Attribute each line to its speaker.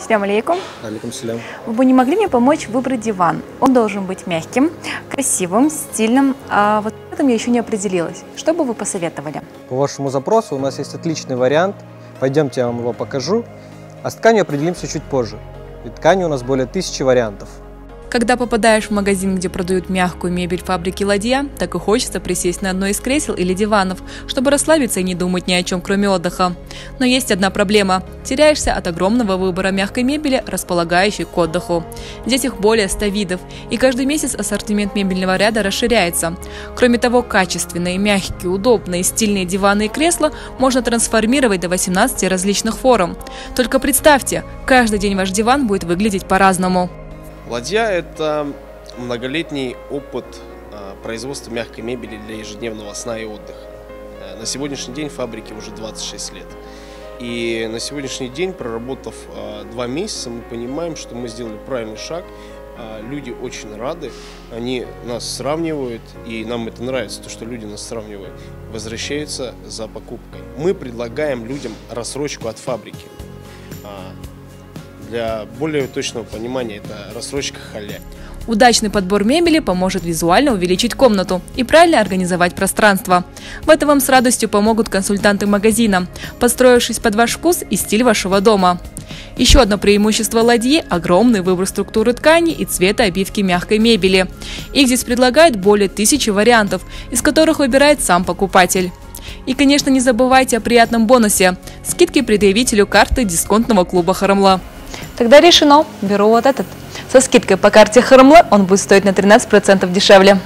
Speaker 1: Ассаляму алейкум.
Speaker 2: Алейкум салям.
Speaker 1: Вы бы не могли мне помочь выбрать диван? Он должен быть мягким, красивым, стильным. А вот в этом я еще не определилась. Что бы вы посоветовали?
Speaker 2: По вашему запросу у нас есть отличный вариант. Пойдемте, я вам его покажу. А с тканью определимся чуть позже. И ткани у нас более 1000 вариантов.
Speaker 3: Когда попадаешь в магазин, где продают мягкую мебель фабрики «Ладья», так и хочется присесть на одно из кресел или диванов, чтобы расслабиться и не думать ни о чем, кроме отдыха. Но есть одна проблема – теряешься от огромного выбора мягкой мебели, располагающей к отдыху. Здесь их более 100 видов, и каждый месяц ассортимент мебельного ряда расширяется. Кроме того, качественные, мягкие, удобные, стильные диваны и кресла можно трансформировать до 18 различных форм. Только представьте, каждый день ваш диван будет выглядеть по-разному.
Speaker 4: «Ладья» – это многолетний опыт производства мягкой мебели для ежедневного сна и отдыха. На сегодняшний день фабрике уже 26 лет. И на сегодняшний день, проработав 2 месяца, мы понимаем, что мы сделали правильный шаг. Люди очень рады, они нас сравнивают, и нам это нравится, то, что люди нас сравнивают, возвращаются за покупкой. Мы предлагаем людям рассрочку от фабрики. Для более точного понимания, это рассрочка халя.
Speaker 3: Удачный подбор мебели поможет визуально увеличить комнату и правильно организовать пространство. В этом вам с радостью помогут консультанты магазина, подстроившись под ваш вкус и стиль вашего дома. Еще одно преимущество «Ладьи» – огромный выбор структуры ткани и цвета обивки мягкой мебели. Их здесь предлагают более 1000 вариантов, из которых выбирает сам покупатель. И, конечно, не забывайте о приятном бонусе – скидке предъявителю карты дисконтного клуба «Харамла».
Speaker 1: Тогда решено. Беру вот этот. Со скидкой по карте Харамла он будет стоить на 13% дешевле.